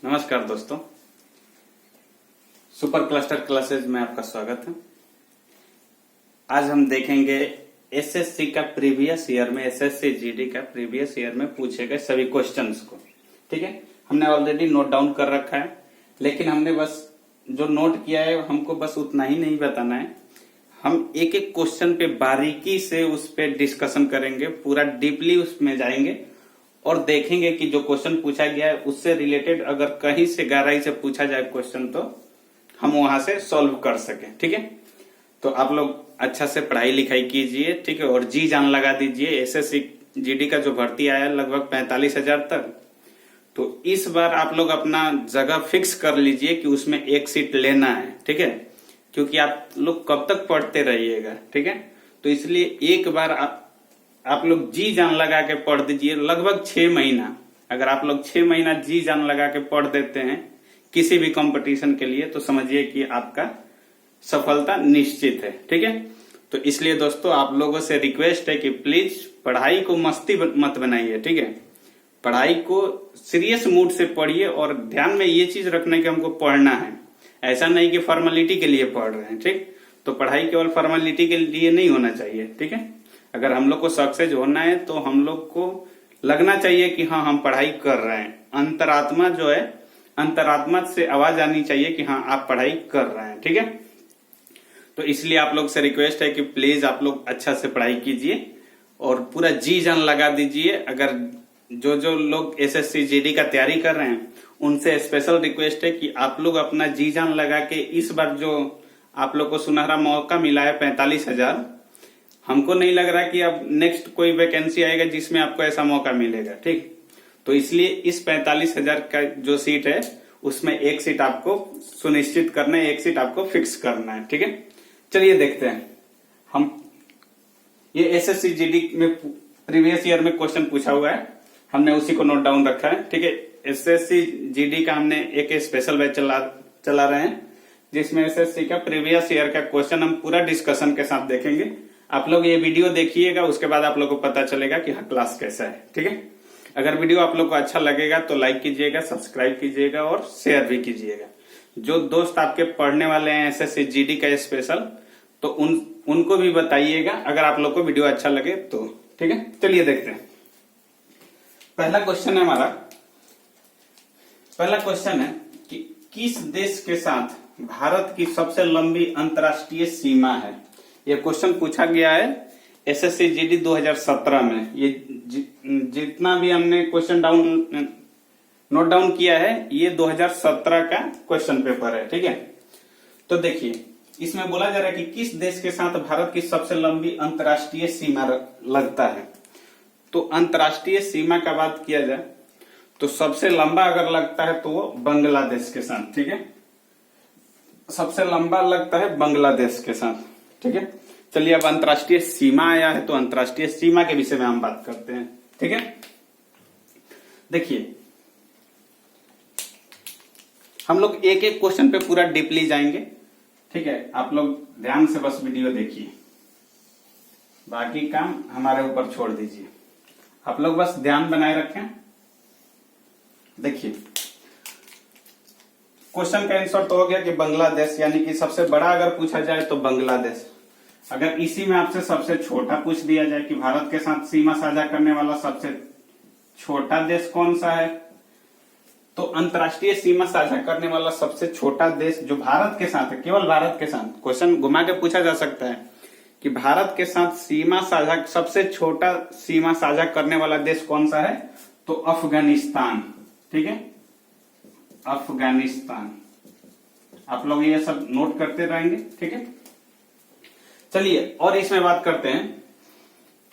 नमस्कार दोस्तों, super cluster classes में आपका स्वागत है। आज हम देखेंगे एसएससी का प्रीवियस ईयर में, एसएससी जीडी का प्रीवियस ईयर में पूछे गए सभी क्वेश्चंस को। ठीक है, हमने ऑलरेडी नोट डाउन कर रखा है, लेकिन हमने बस जो नोट किया है हमको बस उतना ही नहीं बताना है। हम एक एक क्वेश्चन पे बारीकी से उस पे डिस्कशन करेंगे, पूरा डीपली उसमें जाएंगे और देखेंगे कि जो क्वेश्चन पूछा गया है उससे रिलेटेड अगर कहीं से गहराई से पूछा जाए क्वेश्चन तो हम वहां से सॉल्व कर सकें। ठीक है, तो आप लोग अच्छा से पढ़ाई लिखाई कीजिए। ठीक है, और जी जान लगा दीजिए। एसएससी जीडी का जो भर्ती आया लगभग 45,000 तक, तो इस बार आप लोग अपना जगह फिक्स कर लीजिए कि उसमें एक सीट लेना है। ठीक है, क्योंकि आप लोग कब तक पढ़ते रहिएगा। ठीक है, तो इसलिए एक बार आप लोग जी जान लगा के पढ़ दीजिए। लगभग 6 महीना, अगर आप लोग 6 महीना जी जान लगा के पढ़ देते हैं किसी भी कंपटीशन के लिए, तो समझिए कि आपका सफलता निश्चित है। ठीक है, तो इसलिए दोस्तों आप लोगों से रिक्वेस्ट है कि प्लीज पढ़ाई को मस्ती मत बनाइए। ठीक है, पढ़ाई को सीरियस मूड से पढ़िए और ध्यान में ये चीज रखना कि हमको पढ़ना है, ऐसा नहीं कि फॉर्मेलिटी के लिए पढ़ रहे हैं। ठीक, तो पढ़ाई केवल फॉर्मेलिटी के लिए नहीं होना चाहिए। ठीक है, अगर हम लोग को सक्सेस होना है तो हम लोग को लगना चाहिए कि हाँ हम पढ़ाई कर रहे हैं। अंतरात्मा जो है, अंतरात्मा से आवाज आनी चाहिए कि हाँ आप पढ़ाई कर रहे हैं। ठीक है, तो इसलिए आप लोग से रिक्वेस्ट है कि प्लीज आप लोग अच्छा से पढ़ाई कीजिए और पूरा जी जान लगा दीजिए। अगर जो लोग एसएससी जीडी का तैयारी कर रहे हैं उनसे स्पेशल रिक्वेस्ट है कि आप लोग अपना जी जान लगा के इस बार जो आप लोग को सुनहरा मौका मिला है 45,000, हमको नहीं लग रहा कि अब नेक्स्ट कोई वैकेंसी आएगा जिसमें आपको ऐसा मौका मिलेगा। ठीक, तो इसलिए इस 45,000 का जो सीट है उसमें एक सीट आपको सुनिश्चित करना है, एक सीट आपको फिक्स करना है। ठीक है, चलिए देखते हैं। हम ये एसएससी जीडी में प्रीवियस ईयर में क्वेश्चन पूछा हुआ है, हमने उसी को नोट डाउन रखा है। ठीक है, एसएससी जीडी का हमने एक स्पेशल बैच चला रहे हैं जिसमें एसएससी का प्रीवियस ईयर का क्वेश्चन हम पूरा डिस्कशन के साथ देखेंगे। आप लोग ये वीडियो देखिएगा, उसके बाद आप लोग को पता चलेगा कि हाँ क्लास कैसा है। ठीक है, अगर वीडियो आप लोग को अच्छा लगेगा तो लाइक कीजिएगा, सब्सक्राइब कीजिएगा और शेयर भी कीजिएगा। जो दोस्त आपके पढ़ने वाले हैं एसएससी जीडी का स्पेशल, तो उनको भी बताइएगा अगर आप लोग को वीडियो अच्छा लगे तो। ठीक है, चलिए देखते हैं। पहला क्वेश्चन है हमारा, पहला क्वेश्चन है कि किस देश के साथ भारत की सबसे लंबी अंतर्राष्ट्रीय सीमा है। ये क्वेश्चन पूछा गया है एसएससी जीडी 2017 में। ये जितना भी हमने क्वेश्चन नोट डाउन किया है ये 2017 का क्वेश्चन पेपर है। ठीक है, तो देखिए इसमें बोला जा रहा है कि किस देश के साथ भारत की सबसे लंबी अंतर्राष्ट्रीय सीमा लगता है। तो अंतर्राष्ट्रीय सीमा का बात किया जाए तो सबसे लंबा अगर लगता है तो वो बांग्लादेश के साथ। ठीक है, सबसे लंबा लगता है बांग्लादेश के साथ। ठीक है, चलिए अब अंतर्राष्ट्रीय सीमा आया है तो अंतर्राष्ट्रीय सीमा के विषय में हम बात करते हैं। ठीक है, देखिए हम लोग एक एक क्वेश्चन पे पूरा डीपली जाएंगे। ठीक है, आप लोग ध्यान से बस वीडियो देखिए, बाकी काम हमारे ऊपर छोड़ दीजिए। आप लोग बस ध्यान बनाए रखें। देखिए क्वेश्चन का आंसर तो हो गया कि बांग्लादेश, यानी कि सबसे बड़ा अगर पूछा जाए तो बांग्लादेश। अगर इसी में आपसे सबसे छोटा पूछ दिया जाए कि भारत के साथ सीमा साझा करने वाला सबसे छोटा देश कौन सा है, तो अंतर्राष्ट्रीय सीमा साझा करने वाला सबसे छोटा देश जो भारत के साथ है, केवल भारत के साथ, क्वेश्चन घुमा के पूछा जा सकता है कि भारत के साथ सीमा साझा, सबसे छोटा सीमा साझा करने वाला देश कौन सा है, तो अफगानिस्तान। ठीक है, अफगानिस्तान। आप लोग ये सब नोट करते रहेंगे। ठीक है, चलिए और इसमें बात करते हैं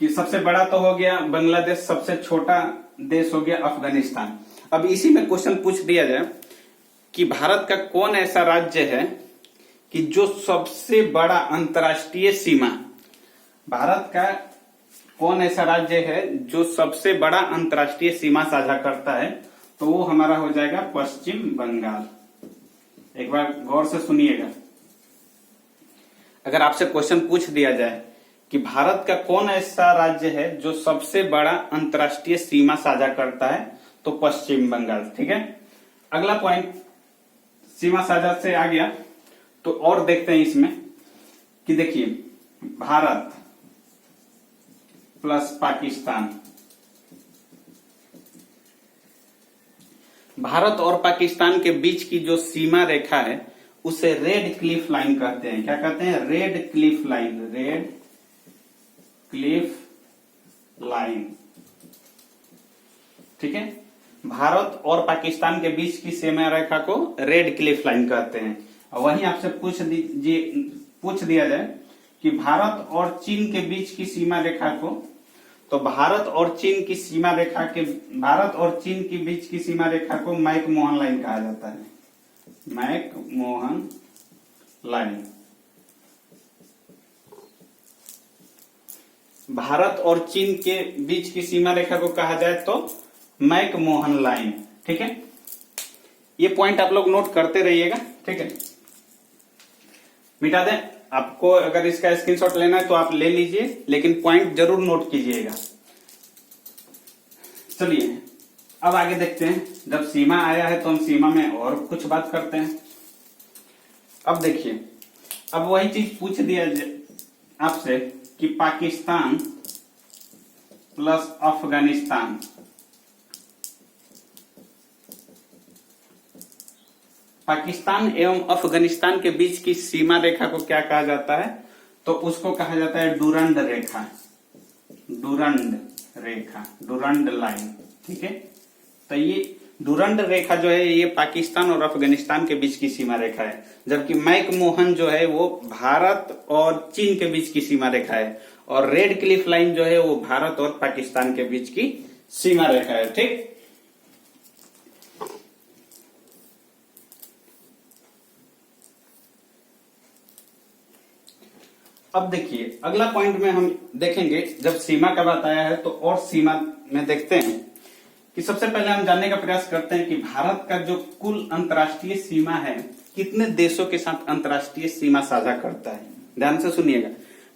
कि सबसे बड़ा तो हो गया बांग्लादेश, सबसे छोटा देश हो गया अफगानिस्तान। अब इसी में क्वेश्चन पूछ दिया जाए कि भारत का कौन ऐसा राज्य है कि जो सबसे बड़ा अंतर्राष्ट्रीय सीमा, भारत का कौन ऐसा राज्य है जो सबसे बड़ा अंतर्राष्ट्रीय सीमा साझा करता है, तो वो हमारा हो जाएगा पश्चिम बंगाल। एक बार गौर से सुनिएगा, अगर आपसे क्वेश्चन पूछ दिया जाए कि भारत का कौन ऐसा राज्य है जो सबसे बड़ा अंतर्राष्ट्रीय सीमा साझा करता है, तो पश्चिम बंगाल। ठीक है, अगला पॉइंट सीमा साझा से आ गया, तो और देखते हैं इसमें कि देखिए भारत प्लस पाकिस्तान, भारत और पाकिस्तान के बीच की जो सीमा रेखा है उसे रेड क्लिफ लाइन कहते हैं। क्या कहते हैं? Red Cliff line, red Cliff line. ठीक है, भारत और पाकिस्तान के बीच की सीमा रेखा को रेड क्लिफ लाइन कहते हैं। और वहीं आपसे पूछ दिया जाए कि भारत और चीन के बीच की सीमा रेखा को, तो भारत और चीन की सीमा रेखा के, भारत और चीन के बीच की सीमा रेखा को मैक-मोहन लाइन कहा जाता है। मैक-मोहन लाइन। भारत और चीन के बीच की सीमा रेखा को कहा जाए तो मैक-मोहन लाइन। ठीक है, ये पॉइंट आप लोग नोट करते रहिएगा। ठीक है, मिटा दें, आपको अगर इसका स्क्रीनशॉट लेना है तो आप ले लीजिए, लेकिन पॉइंट जरूर नोट कीजिएगा। चलिए अब आगे देखते हैं। जब सीमा आया है तो हम सीमा में और कुछ बात करते हैं। अब देखिए, अब वही चीज पूछ दिया आपसे कि पाकिस्तान प्लस अफगानिस्तान, पाकिस्तान एवं अफगानिस्तान के बीच की सीमा रेखा को क्या कहा जाता है? तो उसको कहा जाता है डुरंड रेखा, डुरंड रेखा, डुरंड लाइन। ठीक है, तो ये डुरंड रेखा जो है ये पाकिस्तान और अफगानिस्तान के बीच की सीमा रेखा है, जबकि मैक-मोहन जो है वो भारत और चीन के बीच की सीमा रेखा है, और रेड क्लिफ लाइन जो है वो भारत और पाकिस्तान के बीच की सीमा रेखा है। ठीक, अब देखिए अगला पॉइंट में हम देखेंगे, जब सीमा का बात आया है तो और सीमा में देखते हैं कि सबसे पहले हम जानने का प्रयास करते हैं कि भारत का जो कुल अंतर्राष्ट्रीय सीमा है कितने देशों के साथ अंतर्राष्ट्रीय सीमा साझा करता है। ध्यान से सुनिएगा,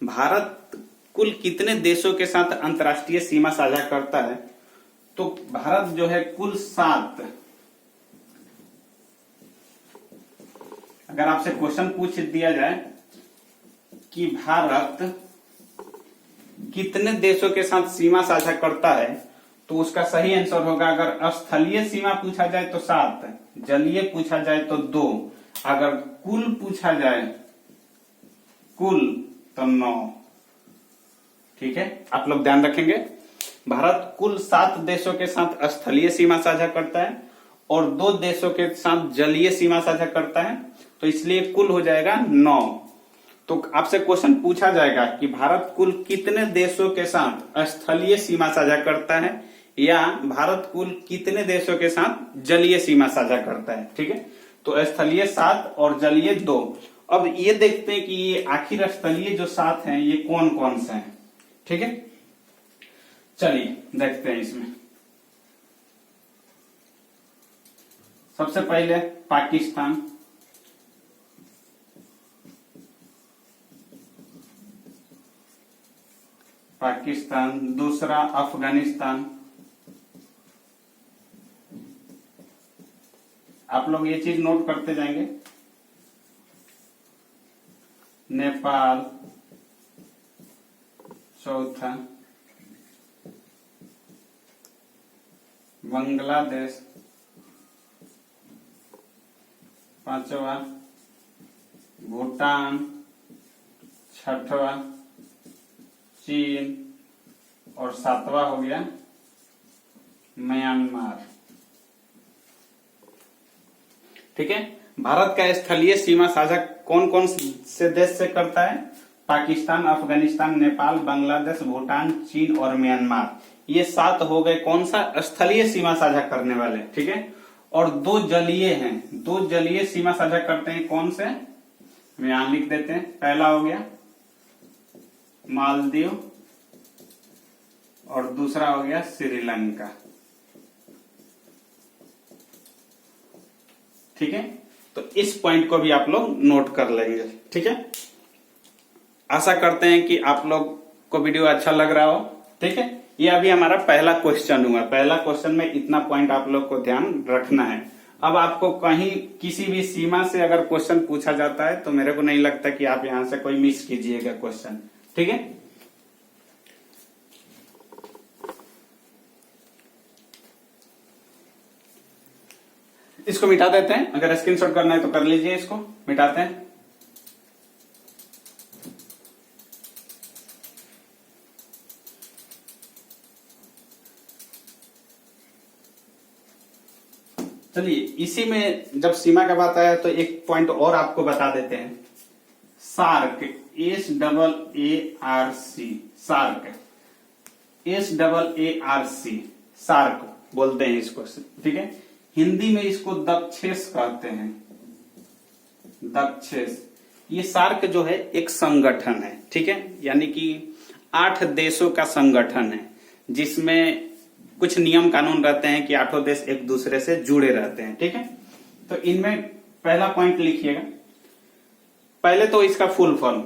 भारत कुल कितने देशों के साथ अंतर्राष्ट्रीय सीमा साझा करता है? तो भारत जो है कुल 7, अगर आपसे क्वेश्चन पूछ दिया जाए कि भारत कितने देशों के साथ सीमा साझा करता है, तो उसका सही आंसर होगा, अगर स्थलीय सीमा पूछा जाए तो 7, जलीय पूछा जाए तो 2, अगर कुल पूछा जाए कुल तो 9। ठीक है, आप लोग ध्यान रखेंगे, भारत कुल 7 देशों के साथ स्थलीय सीमा साझा करता है और 2 देशों के साथ जलीय सीमा साझा करता है, तो इसलिए कुल हो जाएगा 9। तो आपसे क्वेश्चन पूछा जाएगा कि भारत कुल कितने देशों के साथ स्थलीय सीमा साझा करता है, या भारत कुल कितने देशों के साथ जलीय सीमा साझा करता है। ठीक है, तो स्थलीय 7 और जलीय 2। अब ये देखते हैं कि ये आखिर स्थलीय जो 7 हैं ये कौन कौन से हैं। ठीक है, चलिए देखते हैं इसमें। सबसे पहले पाकिस्तान, पाकिस्तान, दूसरा अफगानिस्तान, आप लोग ये चीज नोट करते जाएंगे, नेपाल, चौथा बांग्लादेश, पांचवा भूटान, छठवा चीन, और 7वां हो गया म्यांमार। ठीक है, भारत का स्थलीय सीमा साझा कौन कौन से देश से करता है? पाकिस्तान, अफगानिस्तान, नेपाल, बांग्लादेश, भूटान, चीन और म्यांमार। ये 7 हो गए कौन सा स्थलीय सीमा साझा करने वाले। ठीक है, और 2 जलीय हैं, 2 जलीय सीमा साझा करते हैं, कौन से? हम यहां लिख देते हैं। पहला हो गया मालदीव और दूसरा हो गया श्रीलंका। ठीक है, तो इस पॉइंट को भी आप लोग नोट कर लेंगे। ठीक है, आशा करते हैं कि आप लोग को वीडियो अच्छा लग रहा हो। ठीक है, ये अभी हमारा पहला क्वेश्चन हुआ। पहला क्वेश्चन में इतना पॉइंट आप लोग को ध्यान रखना है। अब आपको कहीं किसी भी सीमा से अगर क्वेश्चन पूछा जाता है तो मेरे को नहीं लगता कि आप यहां से कोई मिस कीजिएगा क्वेश्चन, ठीक है। इसको मिटा देते हैं, अगर स्क्रीनशॉट करना है तो कर लीजिए, इसको मिटाते हैं। चलिए, इसी में जब सीमा का बात आया तो एक पॉइंट और आपको बता देते हैं। SAARC, SAARC, SAARC, SAARC, SAARC बोलते हैं इसको, ठीक है। हिंदी में इसको दक्षेस कहते हैं, दक्षेस। ये सार्क जो है एक संगठन है, ठीक है, यानी कि 8 देशों का संगठन है, जिसमें कुछ नियम कानून रहते हैं कि 8 देश एक दूसरे से जुड़े रहते हैं, ठीक है। तो इनमें पहला पॉइंट लिखिएगा। पहले तो इसका फुल फॉर्म,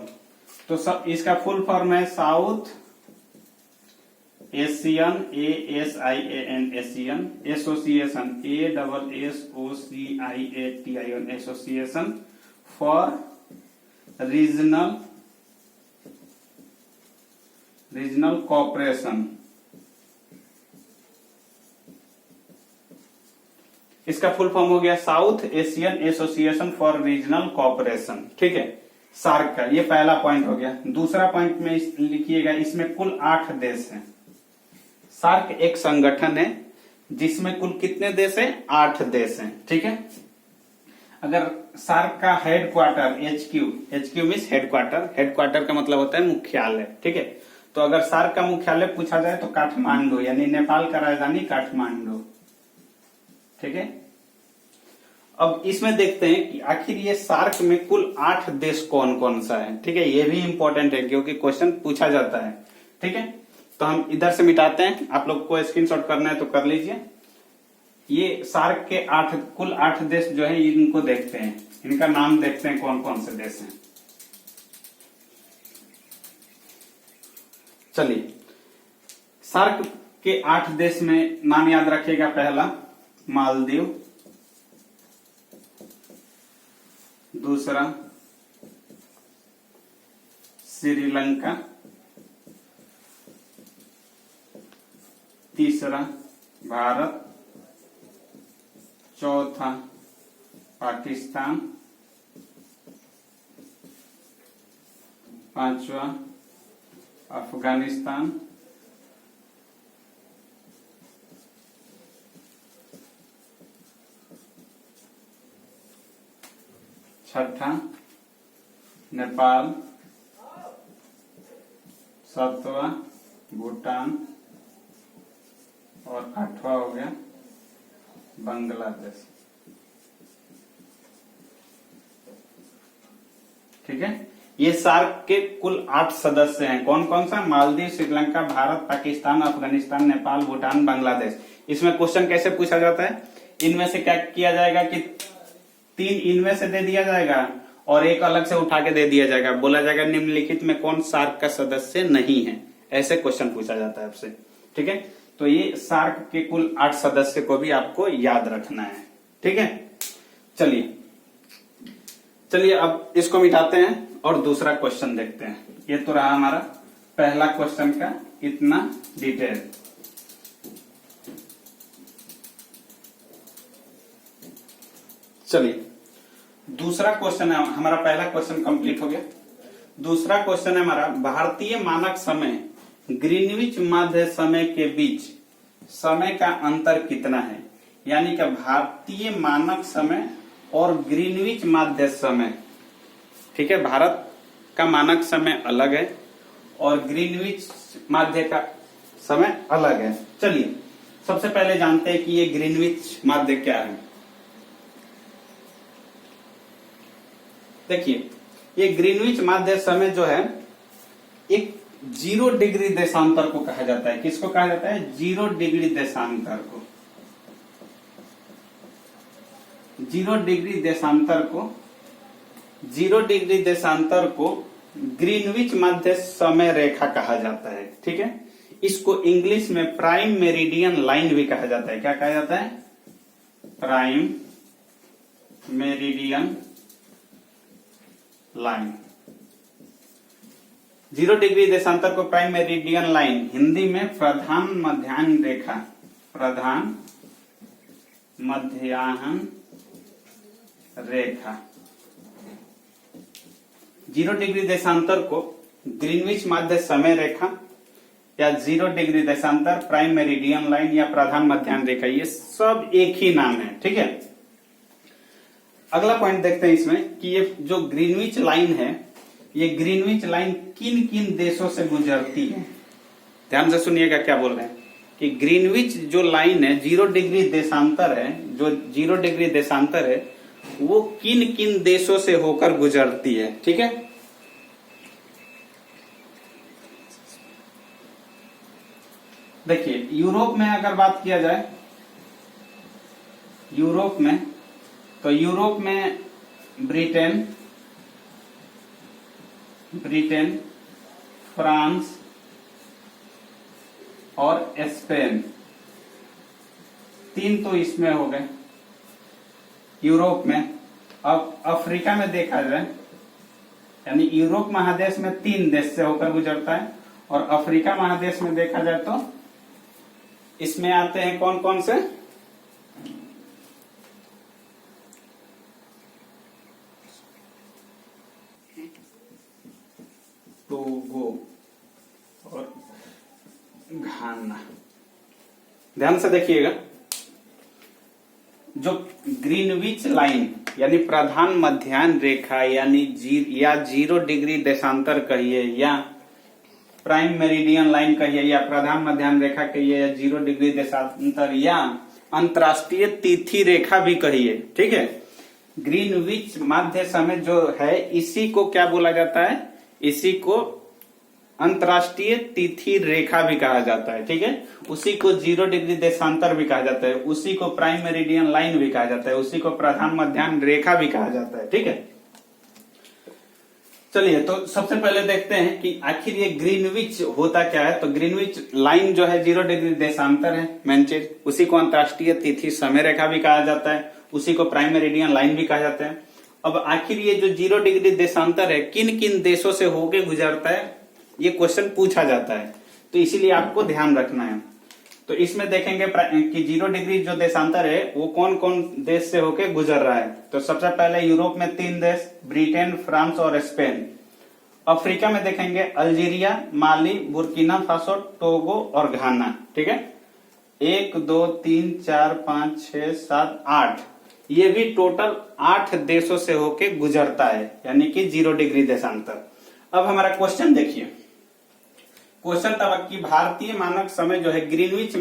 तो सब इसका फुल फॉर्म है south Asian, ASIAN Asian association, ASSOCIATION association for regional cooperation. इसका फुल फॉर्म हो गया south Asian association for regional cooperation, ठीक है, सार्क का। ये पहला पॉइंट हो गया। दूसरा पॉइंट में लिखिएगा, इसमें कुल 8 देश हैं। सार्क एक संगठन है जिसमें कुल कितने देश हैं? 8 देश हैं, ठीक है। अगर सार्क का हेडक्वार्टर HQ मीन्स हेडक्वार्टर का मतलब होता है मुख्यालय, ठीक है। तो अगर सार्क का मुख्यालय पूछा जाए तो काठमांडू, यानी नेपाल का राजधानी काठमांडू, ठीक है। अब इसमें देखते हैं कि आखिर ये सार्क में कुल 8 देश कौन कौन सा है, ठीक है। ये भी इंपॉर्टेंट है क्योंकि क्वेश्चन पूछा जाता है, ठीक है। तो हम इधर से मिटाते हैं, आप लोग को स्क्रीनशॉट करना है तो कर लीजिए। ये सार्क के कुल 8 देश जो है इनको देखते हैं, इनका नाम देखते हैं कौन कौन से देश हैं। चलिए, सार्क के 8 देश में नाम याद रखिएगा। पहला मालदीव, दूसरा श्रीलंका, तीसरा भारत, चौथा पाकिस्तान, पांचवा अफगानिस्तान, छठा नेपाल, सातवां भूटान और 8वां हो गया बांग्लादेश, ठीक है। ये सार्क के कुल 8 सदस्य हैं। कौन कौन सा? मालदीव, श्रीलंका, भारत, पाकिस्तान, अफगानिस्तान, नेपाल, भूटान, बांग्लादेश। इसमें क्वेश्चन कैसे पूछा जाता है? इनमें से क्या किया जाएगा कि 3 इनमें से दे दिया जाएगा और एक अलग से उठा के दे दिया जाएगा। बोला जाएगा निम्नलिखित में कौन सार्क का सदस्य नहीं है। ऐसे क्वेश्चन पूछा जाता है आपसे, ठीक है। तो ये सार्क के कुल 8 सदस्य को भी आपको याद रखना है, ठीक है। चलिए अब इसको मिटाते हैं और दूसरा क्वेश्चन देखते हैं। ये तो रहा हमारा पहला क्वेश्चन का इतना डिटेल। चलिए, दूसरा क्वेश्चन है हमारा। पहला क्वेश्चन कंप्लीट हो गया। दूसरा क्वेश्चन है हमारा, भारतीय मानक समय ग्रीनविच मध्य समय के बीच समय का अंतर कितना है? यानी कि भारतीय मानक समय और ग्रीनविच मध्य समय, ठीक है। भारत का मानक समय अलग है और ग्रीनविच मध्य का समय अलग है। चलिए, सबसे पहले जानते हैं कि ये ग्रीनविच मध्य क्या है। देखिए, ये ग्रीनविच मध्य समय जो है एक 0 डिग्री देशांतर को कहा जाता है। किसको कहा जाता है? 0 डिग्री देशांतर को। 0 डिग्री देशांतर को ग्रीनविच मध्य समय रेखा कहा जाता है, ठीक है। इसको इंग्लिश में प्राइम मेरिडियन लाइन भी कहा जाता है। क्या कहा जाता है? Prime meridian line. 0 डिग्री देशांतर को प्राइम मेरिडियन लाइन, हिंदी में प्रधान मध्याह्न रेखा, प्रधान मध्याह्न रेखा। 0 डिग्री देशांतर को ग्रीनविच माध्य समय रेखा या 0 डिग्री देशांतर, प्राइम मेरिडियन लाइन या प्रधान मध्याह्न रेखा, ये सब एक ही नाम है। ठीक है। अगला पॉइंट देखते हैं इसमें कि ये जो ग्रीनविच लाइन है, ये ग्रीनविच लाइन किन किन देशों से गुजरती है। ध्यान से सुनिएगा क्या बोल रहे हैं कि ग्रीनविच जो लाइन है, 0 डिग्री देशांतर है, जो 0 डिग्री देशांतर है, वो किन किन देशों से होकर गुजरती है। ठीक है। देखिए, यूरोप में अगर बात किया जाए, यूरोप में, तो यूरोप में ब्रिटेन, फ्रांस और स्पेन, 3 तो इसमें हो गए यूरोप में। अब अफ्रीका में देखा जाए, यानी यूरोप महादेश में 3 देश से होकर गुजरता है, और अफ्रीका महादेश में देखा जाए तो इसमें आते हैं कौन कौन से, टोगो और घाना। ध्यान से देखिएगा, जो ग्रीनविच लाइन यानी प्रधान मध्याह्न रेखा यानी या 0 डिग्री देशांतर कहिए, या प्राइम मेरिडियन लाइन कहिए, या प्रधान मध्याह्न रेखा कहिए, या 0 डिग्री देशांतर, या अंतरराष्ट्रीय तिथि रेखा भी कहिए। ठीक है। ग्रीनविच माध्य समय जो है, इसी को क्या बोला जाता है, इसी को अंतरराष्ट्रीय तिथि रेखा भी कहा जाता है। ठीक है। उसी को 0 डिग्री देशांतर भी कहा जाता है, उसी को प्राइम मेरिडियन लाइन भी कहा जाता है, उसी को प्रधान मध्याह्न रेखा भी कहा जाता है। ठीक है। चलिए, तो सबसे पहले देखते हैं कि आखिर ये ग्रीनविच होता क्या है। तो ग्रीनविच लाइन जो है 0 डिग्री देशांतर है मेन चीज, उसी को अंतरराष्ट्रीय तिथि समय रेखा भी कहा जाता है, उसी को प्राइम मेरिडियन लाइन भी कहा जाता है। अब आखिर ये जो 0 डिग्री देशांतर है, किन किन देशों से होके गुजरता है, ये क्वेश्चन पूछा जाता है, तो इसीलिए आपको ध्यान रखना है। तो इसमें देखेंगे कि 0 डिग्री जो देशांतर है वो कौन कौन देश से होके गुजर रहा है। तो सबसे पहले यूरोप में 3 देश, ब्रिटेन, फ्रांस और स्पेन। अफ्रीका में देखेंगे अल्जीरिया, माली, बुर्किना फासो, टोगो और घाना। ठीक है। 1 2 3 4 5 6 7 8, ये भी टोटल 8 देशों से होके गुजरता है, यानी कि 0 डिग्री देशांतर। अब हमारा क्वेश्चन देखिए, क्वेश्चन तब कि भारतीय मानक समय जो है ग्रीनविच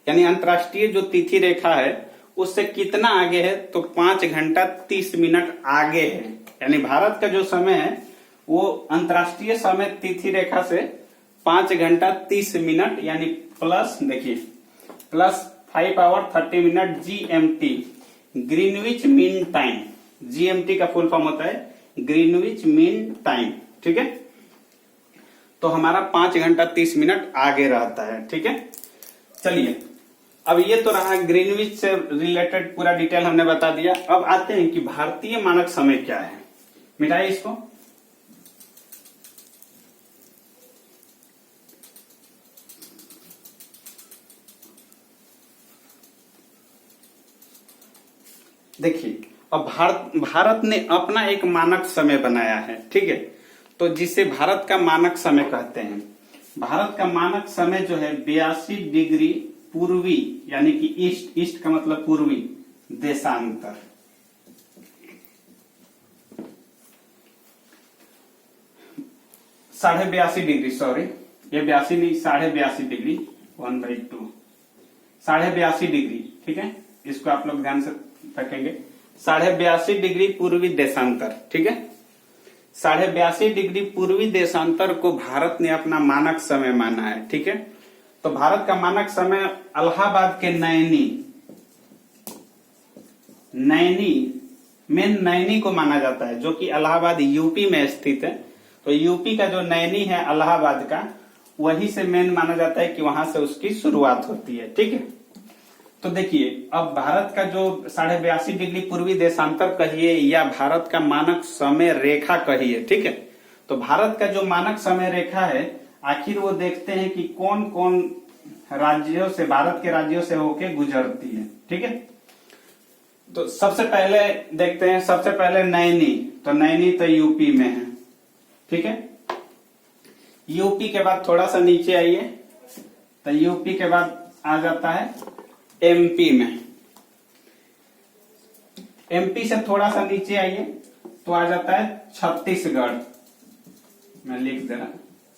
यानी अंतरराष्ट्रीय जो तिथि रेखा है उससे कितना आगे है, तो 5 घंटा 30 मिनट आगे है। यानी भारत का जो समय है वो अंतरराष्ट्रीय समय तिथि रेखा से 5 घंटा 30 मिनट, यानी प्लस, देखिए, plus 5 hour 30 minute GMT, Greenwich mean time. GMT का फुल फॉर्म होता है ग्रीनविच मीन टाइम। ठीक है। तो हमारा 5 घंटा 30 मिनट आगे रहता है। ठीक है। चलिए, अब ये तो रहा ग्रीनविच से रिलेटेड पूरा डिटेल हमने बता दिया। अब आते हैं कि भारतीय मानक समय क्या है। मिटाइए इसको। देखिए, अब भारत ने अपना एक मानक समय बनाया है। ठीक है। तो जिसे भारत का मानक समय कहते हैं। भारत का मानक समय जो है 82 डिग्री पूर्वी, यानी कि ईस्ट, ईस्ट का मतलब पूर्वी देशांतर। साढ़े 82 डिग्री, सॉरी, ये 82 नहीं, 82.5 डिग्री, 1/2, 82.5 डिग्री। ठीक है। इसको आप लोग ध्यान से रखेंगे, 82.5 डिग्री पूर्वी देशांतर। ठीक है। 82.5 डिग्री पूर्वी देशांतर को भारत ने अपना मानक समय माना है। ठीक है। तो भारत का मानक समय इलाहाबाद के नैनी को माना जाता है, जो कि इलाहाबाद यूपी में स्थित है। तो यूपी का जो नैनी है इलाहाबाद का, वही से मेन माना जाता है कि वहां से उसकी शुरुआत होती है। ठीक है। तो देखिए, अब भारत का जो 82.5 डिग्री पूर्वी देशांतर कहिए या भारत का मानक समय रेखा कहिए, ठीक है। तो भारत का जो मानक समय रेखा है, आखिर वो देखते हैं कि कौन कौन राज्यों से, भारत के राज्यों से होके गुजरती है, ठीक है। तो सबसे पहले देखते हैं, सबसे पहले नैनी, तो नैनी तो यूपी में है, ठीक है। यूपी के बाद थोड़ा सा नीचे आइए, तो यूपी के बाद आ जाता है एमपी में। एमपी से थोड़ा सा नीचे आइए तो आ जाता है छत्तीसगढ़। मैं लिख दे रहा,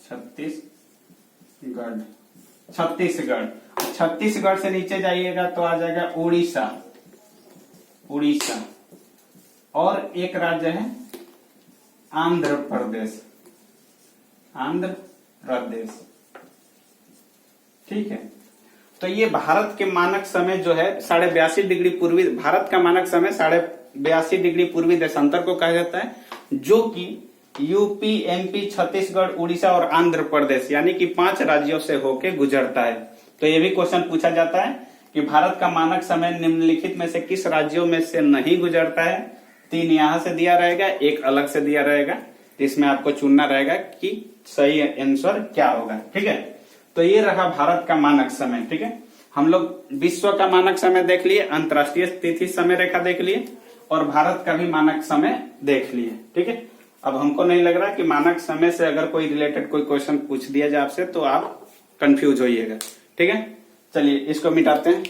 छत्तीसगढ़। छत्तीसगढ़, छत्तीसगढ़ से नीचे जाइएगा तो आ जाएगा उड़ीसा। उड़ीसा, और एक राज्य है आंध्र प्रदेश। आंध्र प्रदेश, ठीक है। तो ये भारत के मानक समय जो है 82.5 डिग्री पूर्वी, भारत का मानक समय 82.5 डिग्री पूर्वी देशांतर को कहा जाता है, जो कि यूपी, एमपी, छत्तीसगढ़, उड़ीसा और आंध्र प्रदेश यानी कि 5 राज्यों से होके गुजरता है। तो ये भी क्वेश्चन पूछा जाता है कि भारत का मानक समय निम्नलिखित में से किस राज्यों में से नहीं गुजरता है। 3 यहां से दिया रहेगा, 1 अलग से दिया रहेगा, इसमें आपको चुनना रहेगा कि सही आंसर क्या होगा, ठीक है। तो ये रहा भारत का मानक समय, ठीक है। हम लोग विश्व का मानक समय देख लिए, अंतर्राष्ट्रीय तिथि समय रेखा देख लिए और भारत का भी मानक समय देख लिए, ठीक है। अब हमको नहीं लग रहा कि मानक समय से अगर कोई रिलेटेड कोई क्वेश्चन पूछ दिया जाए आपसे तो आप कंफ्यूज होइएगा, ठीक है। चलिए इसको मिटाते हैं।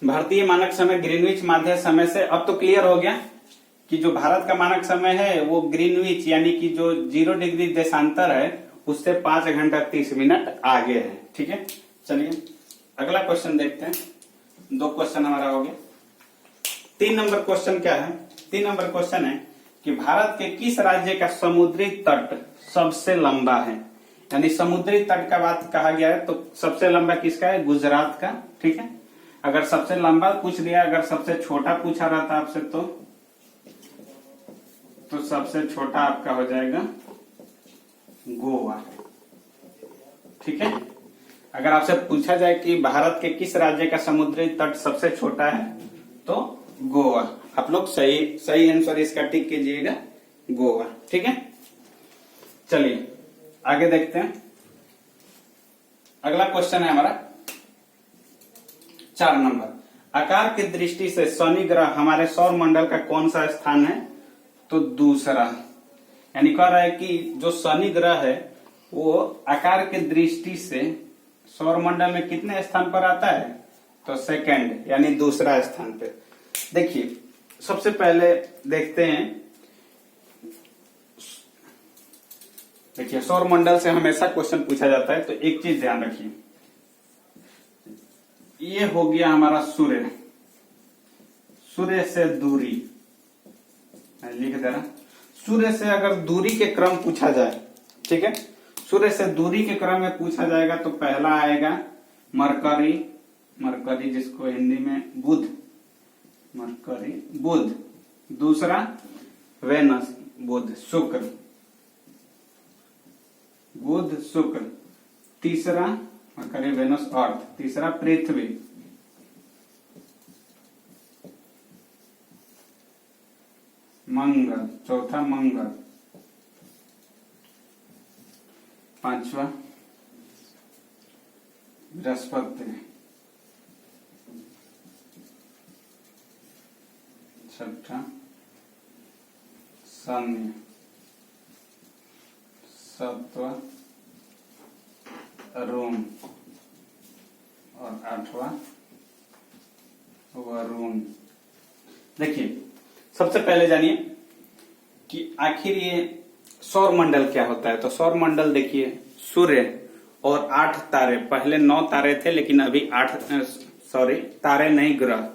भारतीय मानक समय ग्रीनविच माध्य समय से अब तो क्लियर हो गया कि जो भारत का मानक समय है वो ग्रीनविच यानी कि जो 0 डिग्री देशांतर है उससे 5 घंटा 30 मिनट आगे है, ठीक है। चलिए अगला क्वेश्चन देखते हैं। 2 क्वेश्चन हमारा हो गया। 3 नंबर क्वेश्चन क्या है? 3 नंबर क्वेश्चन है कि भारत के किस राज्य का समुद्री तट सबसे लंबा है। यानी समुद्री तट का बात कहा गया है तो सबसे लंबा किसका है? गुजरात का, ठीक है। अगर सबसे लंबा पूछ लिया, अगर सबसे छोटा पूछा रहता आपसे तो सबसे छोटा आपका हो जाएगा गोवा, ठीक है। अगर आपसे पूछा जाए कि भारत के किस राज्य का समुद्री तट सबसे छोटा है तो गोवा। आप लोग सही आंसर इसका टिक कीजिएगा, गोवा, ठीक है। चलिए आगे देखते हैं। अगला क्वेश्चन है हमारा 4 नंबर। आकार की दृष्टि से शनि ग्रह हमारे सौर मंडल का कौन सा स्थान है? तो दूसरा। यानी कह रहा है कि जो शनि ग्रह है वो आकार की दृष्टि से सौर मंडल में कितने स्थान पर आता है? तो सेकंड यानी दूसरा स्थान पे। देखिए सबसे पहले देखते हैं, देखिए सौर मंडल से हमेशा क्वेश्चन पूछा जाता है तो एक चीज ध्यान रखिए, ये हो गया हमारा सूर्य। सूर्य से दूरी लिख दे रहा। सूर्य से अगर दूरी के क्रम पूछा जाए, ठीक है, सूर्य से दूरी के क्रम में पूछा जाएगा तो पहला आएगा मरकरी, मरकरी जिसको हिंदी में बुध, मरकरी बुध। दूसरा वेनस, बुध शुक्र, बुध शुक्र। तीसरा मरकरी वेनस अर्थ। तीसरा पृथ्वी। मंगल, चौथा मंगल। पांचवा बृहस्पति। छठा शनि। सातवां अरुण और 8वां वरुण। देखिए सबसे पहले जानिए कि आखिर ये सौर मंडल क्या होता है। तो सौर मंडल देखिए, सूर्य और 8 तारे, पहले 9 तारे थे लेकिन अभी तारे नहीं, ग्रह।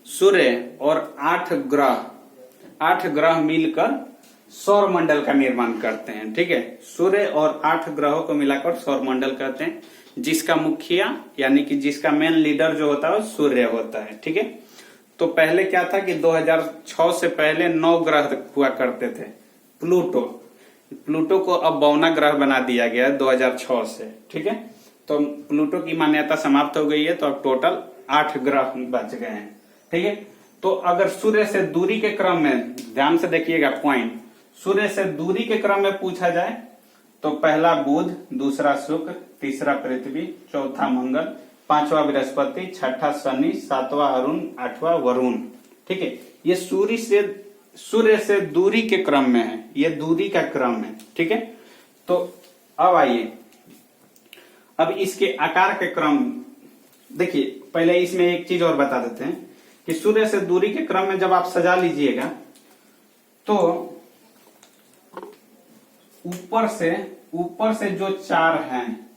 सूर्य और 8 ग्रह मिलकर सौर मंडल का निर्माण करते हैं, ठीक है। सूर्य और 8 ग्रहों को मिलाकर सौर मंडल कहते हैं, जिसका मुखिया यानी कि जिसका मेन लीडर जो होता है सूर्य होता है, ठीक है। तो पहले क्या था कि 2006 से पहले 9 ग्रह हुआ करते थे। प्लूटो प्लूटो को अब 52वां ग्रह बना दिया गया है 2006 से, ठीक है। तो प्लूटो की मान्यता समाप्त हो गई है, तो अब टोटल 8 ग्रह बच गए हैं, ठीक है। तो अगर सूर्य से दूरी के क्रम में, ध्यान से देखिएगा पॉइंट, सूर्य से दूरी के क्रम में पूछा जाए तो पहला बुध, दूसरा शुक्र, तीसरा पृथ्वी, चौथा मंगल, पांचवा बृहस्पति, छठा शनि, सातवां अरुण, आठवां वरुण, ठीक है। ये सूर्य से दूरी के क्रम में है, ये दूरी का क्रम है, ठीक है। तो अब आइए, अब इसके आकार के क्रम देखिए। पहले इसमें एक चीज और बता देते हैं कि सूर्य से दूरी के क्रम में जब आप सजा लीजिएगा तो ऊपर से जो 4 हैं,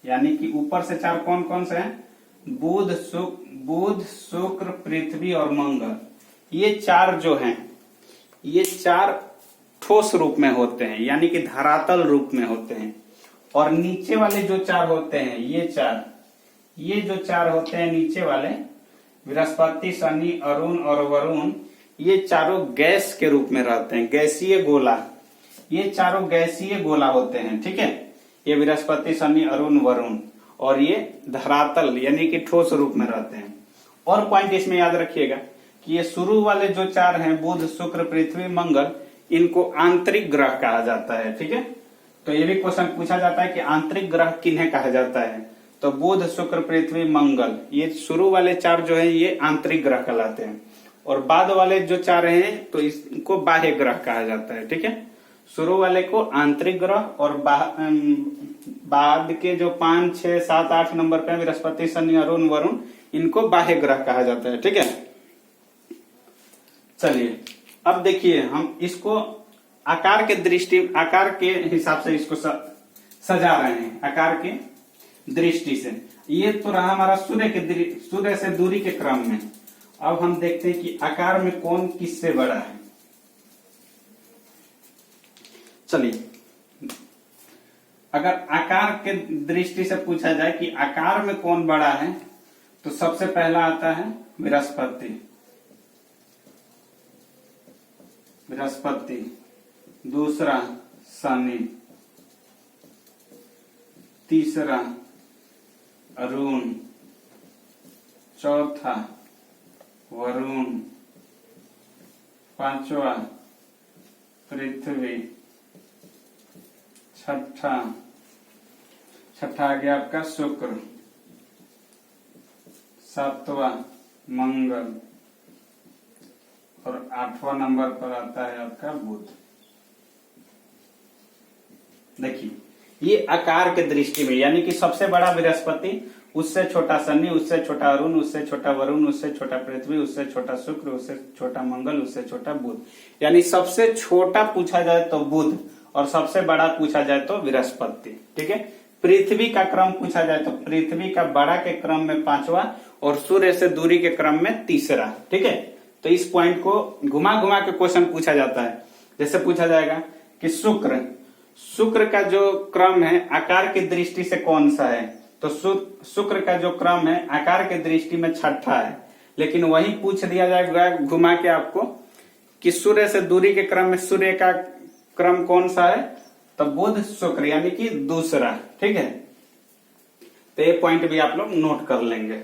यानी कि ऊपर से 4 कौन कौन से हैं? बुध, शुक्र, पृथ्वी और मंगल। ये 4 जो हैं, ये 4 ठोस रूप में होते हैं, यानी कि धरातल रूप में होते हैं। और नीचे वाले जो 4 होते हैं, ये जो 4 होते हैं नीचे वाले, बृहस्पति, शनि, अरुण और वरुण, ये चारों गैस के रूप में रहते हैं, गैसीय गोला। ये चारों गैसीय गोला होते हैं, ठीक है। ये बृहस्पति, शनि, अरुण, वरुण, और ये धरातल यानी कि ठोस रूप में रहते हैं। और पॉइंट इसमें याद रखिएगा कि ये शुरू वाले जो 4 हैं, बुध, शुक्र, पृथ्वी, मंगल, इनको आंतरिक ग्रह कहा जाता है, ठीक है। तो ये भी क्वेश्चन पूछा जाता है कि आंतरिक ग्रह किन्हें कहा जाता है, तो बुध, शुक्र, पृथ्वी, मंगल, ये शुरू वाले 4 जो है ये आंतरिक ग्रह कहलाते हैं। और बाद वाले जो 4 हैं तो इसको बाह्य ग्रह कहा जाता है, ठीक है। शुरू वाले को आंतरिक ग्रह और बाद के जो 5, 6, 7, 8 नंबर पे बृहस्पति, शनि, अरुण, वरुण, इनको बाह्य ग्रह कहा जाता है, ठीक है। चलिए अब देखिए, हम इसको आकार के हिसाब से इसको सजा रहे हैं, आकार के दृष्टि से। ये तो रहा हमारा सूर्य से दूरी के क्रम में। अब हम देखते हैं कि आकार में कौन किससे बड़ा है। चलिए, अगर आकार के दृष्टि से पूछा जाए कि आकार में कौन बड़ा है, तो सबसे पहला आता है बृहस्पति, दूसरा शनि, तीसरा अरुण, चौथा वरुण, पांचवा पृथ्वी, छठा आ गया आपका शुक्र, सातवां मंगल, और 8वां नंबर पर आता है आपका बुध। देखिए, ये आकार के दृष्टि में, यानी कि सबसे बड़ा बृहस्पति, उससे छोटा शनि, उससे छोटा अरुण, उससे छोटा वरुण, उससे छोटा पृथ्वी, उससे छोटा शुक्र, उससे छोटा मंगल, उससे छोटा बुध। यानी सबसे छोटा पूछा जाए तो बुध और सबसे बड़ा पूछा जाए तो बृहस्पति, ठीक है। पृथ्वी का क्रम पूछा जाए तो पृथ्वी का बड़ा के क्रम में 5वां और सूर्य से दूरी के क्रम में 3रा, ठीक है। तो इस पॉइंट को घुमा घुमा के क्वेश्चन पूछा जाता है। जैसे पूछा जाएगा कि शुक्र का जो क्रम है आकार की दृष्टि से कौन सा है, तो शुक्र का जो क्रम है आकार की दृष्टि में 6ठा है। लेकिन वही पूछ दिया जाएगा घुमा के आपको कि सूर्य से दूरी के क्रम में सूर्य का क्रम कौन सा है, तो बुध, शुक्र, यानी कि दूसरा, ठीक है। तो ये पॉइंट भी आप लोग नोट कर लेंगे,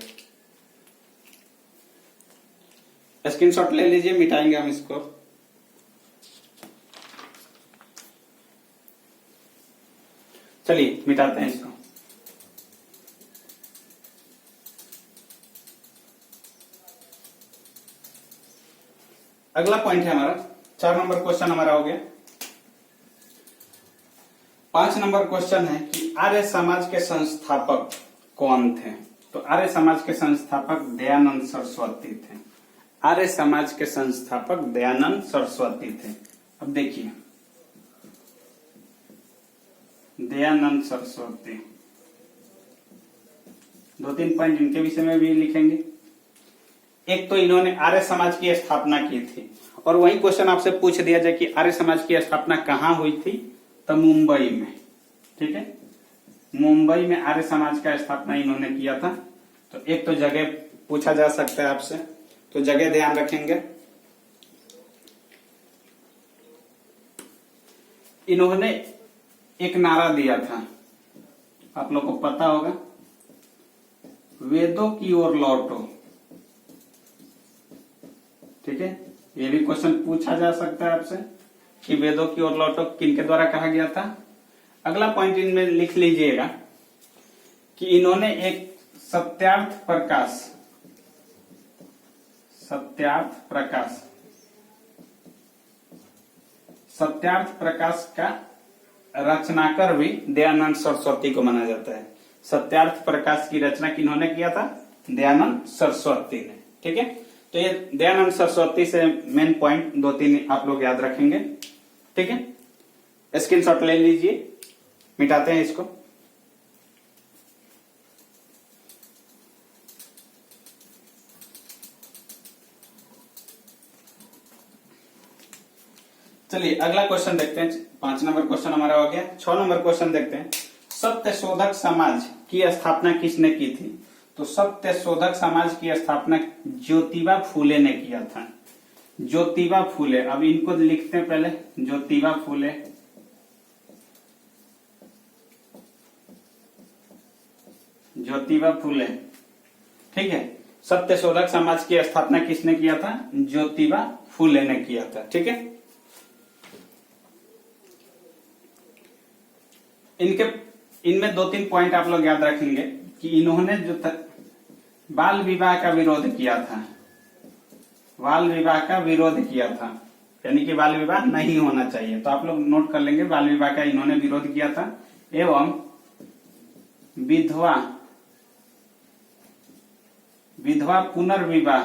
स्क्रीनशॉट ले लीजिए, मिटाएंगे हम इसको। चलिए मिटाते हैं इसको। अगला पॉइंट है हमारा 4 नंबर क्वेश्चन हमारा हो गया। 5 नंबर क्वेश्चन है कि आर्य समाज के संस्थापक कौन थे। तो आर्य समाज के संस्थापक दयानंद सरस्वती थे। आर्य समाज के संस्थापक दयानंद सरस्वती थे। अब देखिए, दयानंद सरस्वती, 2-3 पॉइंट इनके विषय में भी लिखेंगे। एक तो इन्होंने आर्य समाज की स्थापना की थी, और वही क्वेश्चन आपसे पूछ दिया जाए कि आर्य समाज की स्थापना कहाँ हुई थी, तो मुंबई में, ठीक है। मुंबई में आर्य समाज का स्थापना इन्होंने किया था। तो एक तो जगह पूछा जा सकता है आपसे, तो जगह ध्यान रखेंगे। इन्होंने एक नारा दिया था, आप लोग को पता होगा, वेदों की ओर लौटो। ठीक है, ये भी क्वेश्चन पूछा जा सकता है आपसे कि वेदों की ओर लौटो किनके द्वारा कहा गया था। अगला पॉइंट इनमें लिख लीजिएगा कि इन्होंने एक सत्यार्थ प्रकाश का रचनाकार भी दयानंद सरस्वती को माना जाता है। सत्यार्थ प्रकाश की रचना किन्होंने किया था? दयानंद सरस्वती ने। ठीक है, तो ये दयानंद सरस्वती से मेन पॉइंट 2-3 आप लोग याद रखेंगे। ठीक है, स्क्रीनशॉट ले लीजिए, मिटाते हैं इसको। चलिए अगला क्वेश्चन देखते हैं। 5 नंबर क्वेश्चन हमारा हो गया। 6 नंबर क्वेश्चन देखते हैं। सत्य शोधक समाज की स्थापना किसने की थी? तो सत्य शोधक समाज की स्थापना ज्योतिबा फूले ने किया था। ज्योतिबा फूले, अब इनको लिखते हैं पहले। ज्योतिबा फूले, ज्योतिबा फूले। ठीक है, सत्य शोधक समाज की स्थापना किसने किया था? ज्योतिबा फूले ने किया था। ठीक है, इनमें 2-3 पॉइंट आप लोग याद रखेंगे कि इन्होंने जो बाल विवाह का विरोध किया था। बाल विवाह का विरोध किया था, यानी कि बाल विवाह नहीं होना चाहिए, तो आप लोग नोट कर लेंगे बाल विवाह का इन्होंने विरोध किया था। एवं विधवा पुनर्विवाह,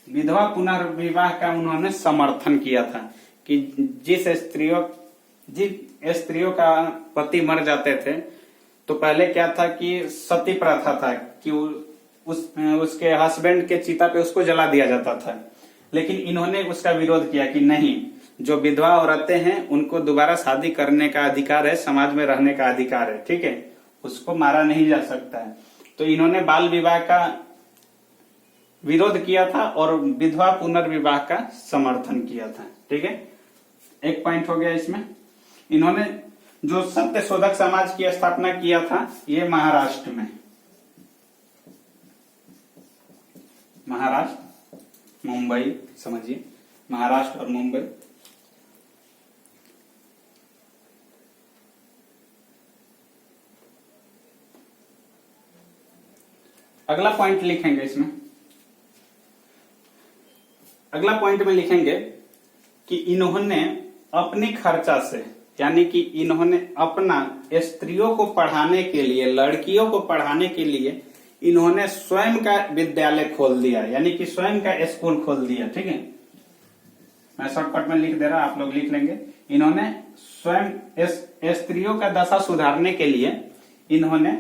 विधवा पुनर्विवाह का उन्होंने समर्थन किया था कि जिस स्त्रियों का पति मर जाते थे तो पहले क्या था कि सती प्रथा था कि उसके हस्बैंड के चिता पे उसको जला दिया जाता था। लेकिन इन्होंने उसका विरोध किया कि नहीं, जो विधवा औरतें हैं उनको दोबारा शादी करने का अधिकार है, समाज में रहने का अधिकार है। ठीक है, उसको मारा नहीं जा सकता है। तो इन्होंने बाल विवाह का विरोध किया था और विधवा पुनर्विवाह का समर्थन किया था। ठीक है, एक पॉइंट हो गया इसमें। इन्होंने जो सत्य शोधक समाज की स्थापना किया था ये महाराष्ट्र में, महाराष्ट्र मुंबई, समझिए महाराष्ट्र और मुंबई। अगला पॉइंट लिखेंगे इसमें। अगला पॉइंट में लिखेंगे कि इन्होंने अपने खर्चा से, यानी कि इन्होंने अपना स्त्रियों को पढ़ाने के लिए, लड़कियों को पढ़ाने के लिए इन्होंने स्वयं का विद्यालय खोल दिया, यानी कि स्वयं का स्कूल खोल दिया। ठीक है, मैं शॉर्टकट में लिख दे रहा, आप लोग लिख लेंगे। इन्होंने स्वयं स्त्रियों का दशा सुधारने के लिए इन्होंने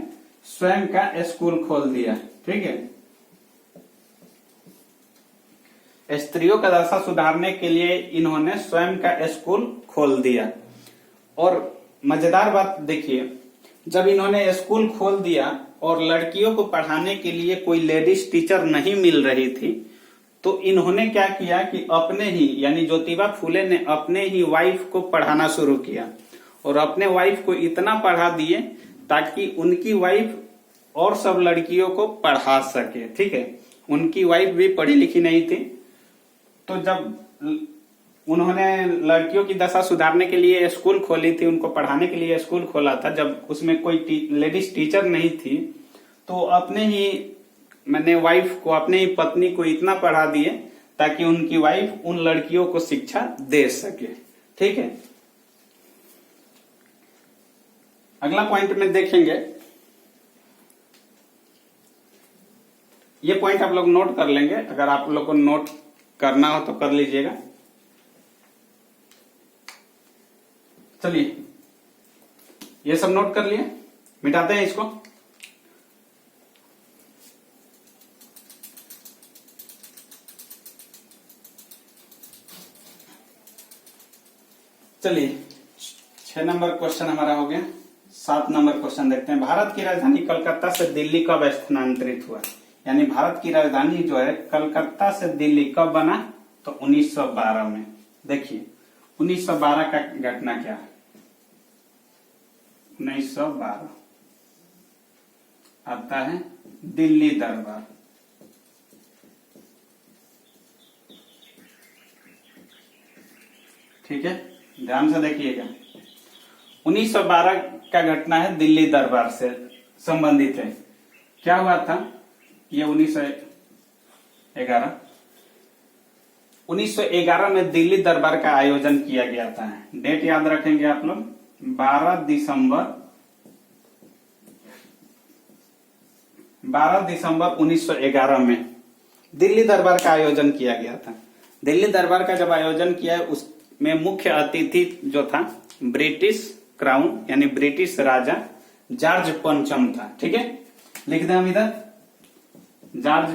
स्वयं का स्कूल खोल दिया। ठीक है, स्त्रियों का दशा सुधारने के लिए इन्होंने स्वयं का स्कूल खोल दिया। और मजेदार बात देखिए, जब इन्होंने स्कूल खोल दिया और लड़कियों को पढ़ाने के लिए कोई लेडीज टीचर नहीं मिल रही थी, तो इन्होंने क्या किया कि अपने ही, यानी ज्योतिबा फूले ने अपने ही वाइफ को पढ़ाना शुरू किया और अपने वाइफ को इतना पढ़ा दिए ताकि उनकी वाइफ और सब लड़कियों को पढ़ा सके। ठीक है, उनकी वाइफ भी पढ़ी लिखी नहीं थी, तो जब उन्होंने लड़कियों की दशा सुधारने के लिए स्कूल खोली थी, उनको पढ़ाने के लिए स्कूल खोला था, जब उसमें कोई लेडीज टीचर नहीं थी, तो अपने ही मैंने वाइफ को, अपने ही पत्नी को इतना पढ़ा दिए ताकि उनकी वाइफ उन लड़कियों को शिक्षा दे सके। ठीक है, अगला पॉइंट में देखेंगे, ये पॉइंट आप लोग नोट कर लेंगे, अगर आप लोग को नोट करना हो तो कर लीजिएगा। चलिए ये सब नोट कर लिए, मिटाते हैं इसको। चलिए 6 नंबर क्वेश्चन हमारा हो गया। 7 नंबर क्वेश्चन देखते हैं। भारत की राजधानी कलकत्ता से दिल्ली कब स्थानांतरित हुआ? यानी भारत की राजधानी जो है कलकत्ता से दिल्ली कब बना? तो 1912 में। देखिए 1912 का घटना क्या है? 1912 आता है दिल्ली दरबार। ठीक है, ध्यान से देखिएगा। 1912 का घटना है, दिल्ली दरबार से संबंधित है। क्या हुआ था? ये 1911 में दिल्ली दरबार का आयोजन किया गया था। डेट याद रखेंगे आप लोग, 12 दिसंबर 1911 में दिल्ली दरबार का आयोजन किया गया था। दिल्ली दरबार का जब आयोजन किया है उसमें मुख्य अतिथि जो था ब्रिटिश क्राउन यानी ब्रिटिश राजा जॉर्ज पंचम था। ठीक है, लिख दें हम इधर, जॉर्ज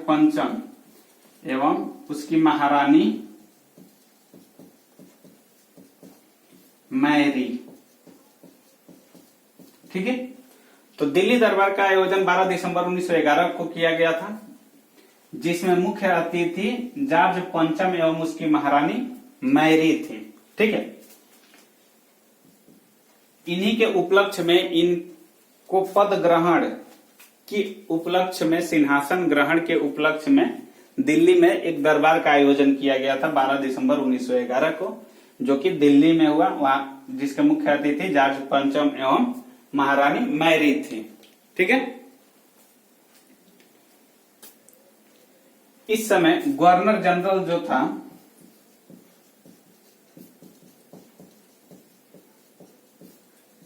पंचम एवं उसकी महारानी मैरी। ठीक है, तो दिल्ली दरबार का आयोजन 12 दिसंबर 1911 को किया गया था, जिसमें मुख्य अतिथि जॉर्ज पंचम एवं उसकी महारानी मैरी थी। ठीक है, इन्हीं के उपलक्ष्य में, इनको पद ग्रहण की उपलक्ष्य में, सिंहासन ग्रहण के उपलक्ष्य में दिल्ली में एक दरबार का आयोजन किया गया था 12 दिसंबर 1911 को, जो कि दिल्ली में हुआ। वहां जिसके मुख्य अतिथि जॉर्ज पंचम एवं महारानी मैरी थी। ठीक है, इस समय गवर्नर जनरल जो था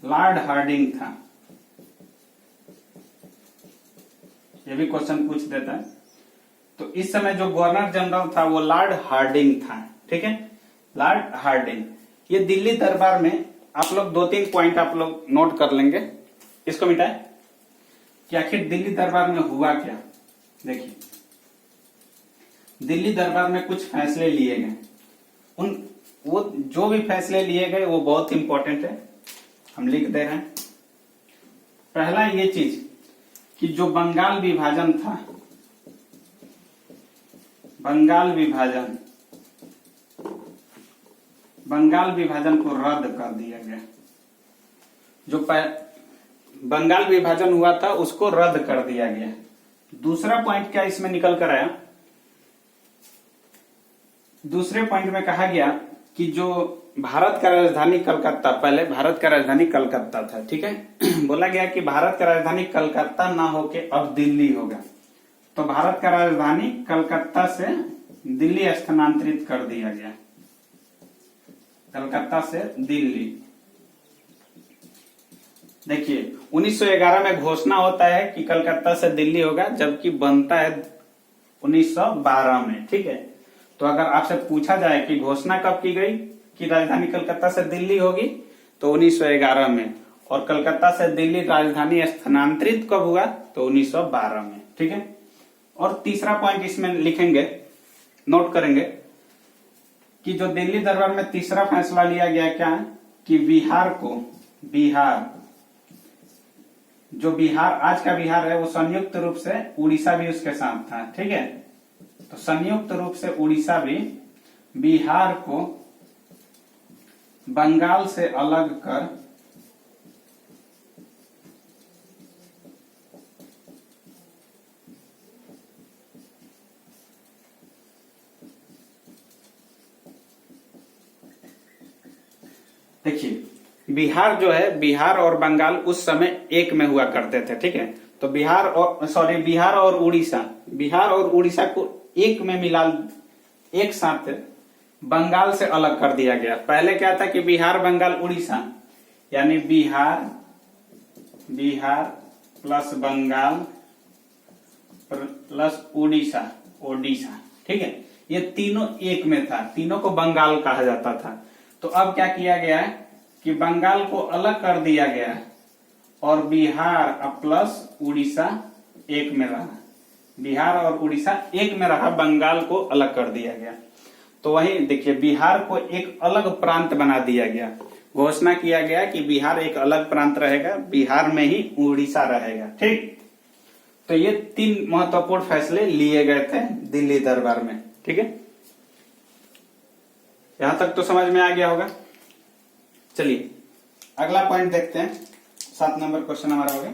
लॉर्ड हार्डिंग था। ये भी क्वेश्चन पूछ देता है। तो इस समय जो गवर्नर जनरल था वो लॉर्ड हार्डिंग था। ठीक है, लॉर्ड हार्डिंग। ये दिल्ली दरबार में आप लोग 2-3 पॉइंट आप लोग नोट कर लेंगे, इसको मिटाए कि आखिर दिल्ली दरबार में हुआ क्या। देखिए, दिल्ली दरबार में कुछ फैसले लिए गए। वो जो भी फैसले लिए गए वो बहुत इंपॉर्टेंट है, हम लिख दे रहे हैं। पहला ये चीज कि जो बंगाल विभाजन था, बंगाल विभाजन को रद्द कर दिया गया। जो बंगाल विभाजन हुआ था उसको रद्द कर दिया गया। दूसरा पॉइंट क्या इसमें निकल कर आया? दूसरे पॉइंट में कहा गया कि जो भारत का राजधानी कलकत्ता, पहले भारत का राजधानी कलकत्ता था। ठीक है, बोला गया कि भारत का राजधानी कलकत्ता ना होके अब दिल्ली होगा। तो भारत का राजधानी कलकत्ता से दिल्ली स्थानांतरित कर दिया गया, कलकत्ता से दिल्ली। देखिए 1911 में घोषणा होता है कि कलकत्ता से दिल्ली होगा, जबकि बनता है 1912 में। ठीक है, तो अगर आपसे पूछा जाए कि घोषणा कब की गई कि राजधानी कलकत्ता से दिल्ली होगी, तो 1911 में, और कलकत्ता से दिल्ली राजधानी स्थानांतरित कब हुआ? तो 1912 में। ठीक है, और तीसरा पॉइंट इसमें लिखेंगे, नोट करेंगे कि जो दिल्ली दरबार में तीसरा फैसला लिया गया क्या है कि जो बिहार आज का बिहार है वो संयुक्त रूप से उड़ीसा भी उसके साथ था। ठीक है, तो संयुक्त रूप से उड़ीसा भी बिहार को बंगाल से अलग कर देखिए, बिहार जो है, बिहार और बंगाल उस समय एक में हुआ करते थे। ठीक है, तो बिहार और उड़ीसा को एक में मिला, एक साथ बंगाल से अलग कर दिया गया। पहले क्या था कि बिहार बंगाल उड़ीसा, यानी बिहार प्लस बंगाल प्लस उड़ीसा। ठीक है, ये तीनों एक में था, तीनों को बंगाल कहा जाता था। तो अब क्या किया गया है कि बंगाल को अलग कर दिया गया है और बिहार प्लस उड़ीसा एक में रहा। बिहार और उड़ीसा एक में रहा, बंगाल को अलग कर दिया गया। तो वही देखिए बिहार को एक अलग प्रांत बना दिया गया, घोषणा किया गया कि बिहार एक अलग प्रांत रहेगा, बिहार में ही उड़ीसा रहेगा। ठीक, तो ये 3 महत्वपूर्ण फैसले लिए गए थे दिल्ली दरबार में। ठीक है, यहां तक तो समझ में आ गया होगा। चलिए अगला पॉइंट देखते हैं। 7 नंबर क्वेश्चन हमारा हो गया।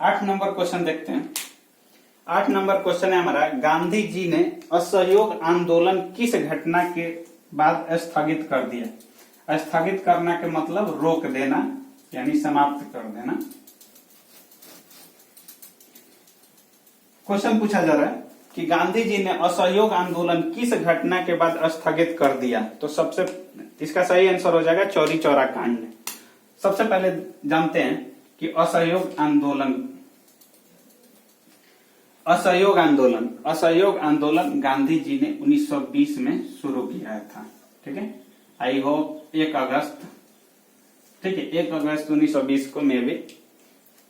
8 नंबर क्वेश्चन देखते हैं। 8 नंबर क्वेश्चन है हमारा, गांधी जी ने असहयोग आंदोलन किस घटना के बाद स्थगित कर दिया। स्थगित करना के मतलब रोक देना यानी समाप्त कर देना। क्वेश्चन पूछा जा रहा है कि गांधी जी ने असहयोग आंदोलन किस घटना के बाद स्थगित कर दिया। तो सबसे इसका सही आंसर हो जाएगा चौरी चौरा कांड। सबसे पहले जानते हैं कि असहयोग आंदोलन गांधी जी ने 1920 में शुरू किया था। ठीक है, आई होप 1 अगस्त, ठीक है 1 अगस्त 1920 को में भी,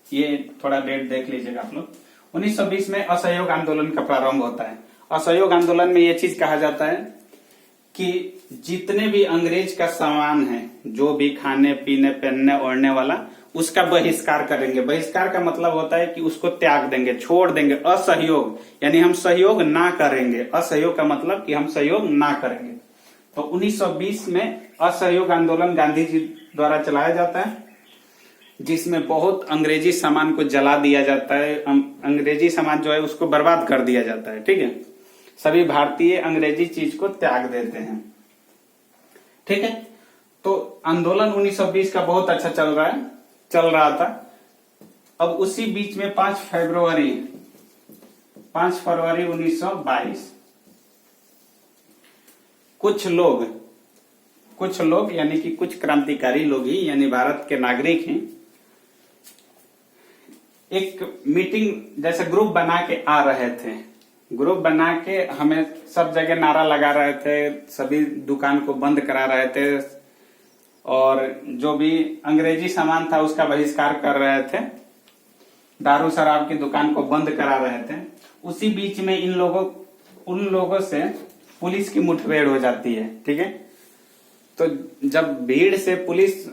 ये थोड़ा डेट देख लीजिएगा आप लोग। 1920 में असहयोग आंदोलन का प्रारंभ होता है। असहयोग आंदोलन में यह चीज कहा जाता है कि जितने भी अंग्रेज का सामान है, जो भी खाने पीने पहनने ओढ़ने वाला, उसका बहिष्कार करेंगे। बहिष्कार का मतलब होता है कि उसको त्याग देंगे, छोड़ देंगे। असहयोग यानी हम सहयोग ना करेंगे। असहयोग का मतलब कि हम सहयोग ना करेंगे। तो 1920 में असहयोग आंदोलन गांधी जी द्वारा चलाया जाता है, जिसमें बहुत अंग्रेजी सामान को जला दिया जाता है। अंग्रेजी सामान जो है उसको बर्बाद कर दिया जाता है। ठीक है, सभी भारतीय अंग्रेजी चीज को त्याग देते हैं। ठीक है, तो आंदोलन 1920 का बहुत अच्छा चल रहा था। अब उसी बीच में 5 फरवरी 1922 कुछ लोग यानी कि कुछ क्रांतिकारी लोग ही यानी भारत के नागरिक हैं, एक मीटिंग जैसे ग्रुप बना के आ रहे थे। ग्रुप बना के हमें सब जगह नारा लगा रहे थे, सभी दुकान को बंद करा रहे थे और जो भी अंग्रेजी सामान था उसका बहिष्कार कर रहे थे, दारू शराब की दुकान को बंद करा रहे थे। उसी बीच में उन लोगों से पुलिस की मुठभेड़ हो जाती है। ठीक है, तो जब भीड़ से पुलिस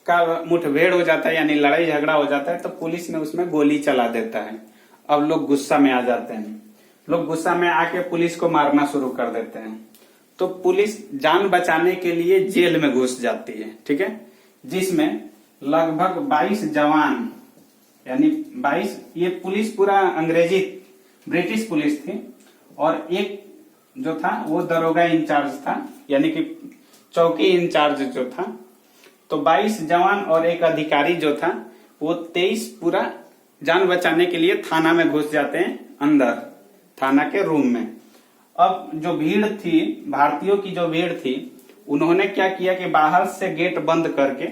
का मुठभेड़ हो जाता है यानी लड़ाई झगड़ा हो जाता है, तो पुलिस ने उसमें गोली चला देता है। अब लोग गुस्सा में आ जाते हैं। लोग गुस्सा में आके पुलिस को मारना शुरू कर देते हैं। तो पुलिस जान बचाने के लिए जेल में घुस जाती है। ठीक है, जिसमें लगभग 22 जवान यानी 22, ये पुलिस पूरा अंग्रेजी ब्रिटिश पुलिस थी और एक जो था वो दरोगा इंचार्ज था यानी कि चौकी इंचार्ज जो था। तो 22 जवान और एक अधिकारी जो था, वो 23 पूरा जान बचाने के लिए थाना में घुस जाते हैं, अंदर थाना के रूम में। अब जो भीड़ थी, भारतीयों की जो भीड़ थी, उन्होंने क्या किया कि बाहर से गेट बंद करके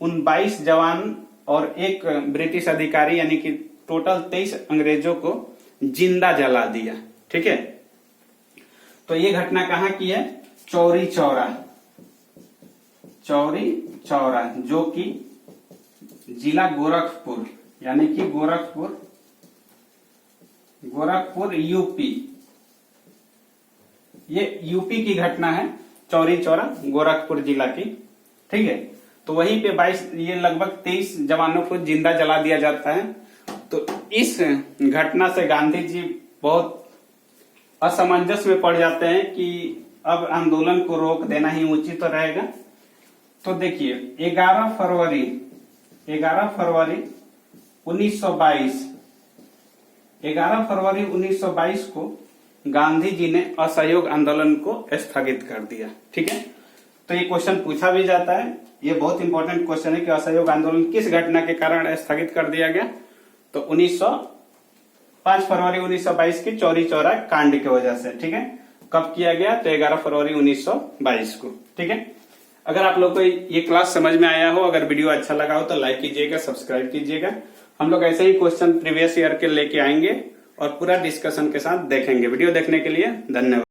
उन 22 जवान और एक ब्रिटिश अधिकारी यानी कि टोटल 23 अंग्रेजों को जिंदा जला दिया। ठीक है, तो ये घटना कहाँ की है? चौरी चौरा जो कि जिला गोरखपुर यानी कि गोरखपुर यूपी, ये यूपी की घटना है। चौरी चौरा गोरखपुर जिला की। ठीक है, तो वहीं पे 22 ये लगभग 23 जवानों को जिंदा जला दिया जाता है। तो इस घटना से गांधी जी बहुत असमंजस में पड़ जाते हैं कि अब आंदोलन को रोक देना ही उचित तो रहेगा। तो देखिए 11 फरवरी 1922 को गांधी जी ने असहयोग आंदोलन को स्थगित कर दिया। ठीक है, तो ये क्वेश्चन पूछा भी जाता है, ये बहुत इंपॉर्टेंट क्वेश्चन है कि असहयोग आंदोलन किस घटना के कारण स्थगित कर दिया गया। तो 5 फरवरी 1922 की चौरी चौरा कांड की वजह से। ठीक है, कब किया गया? तो 11 फरवरी 1922 को। ठीक है, अगर आप लोग को ये क्लास समझ में आया हो, अगर वीडियो अच्छा लगा हो तो लाइक कीजिएगा, सब्सक्राइब कीजिएगा। हम लोग ऐसे ही क्वेश्चन प्रीवियस ईयर के लेके आएंगे और पूरा डिस्कशन के साथ देखेंगे। वीडियो देखने के लिए धन्यवाद।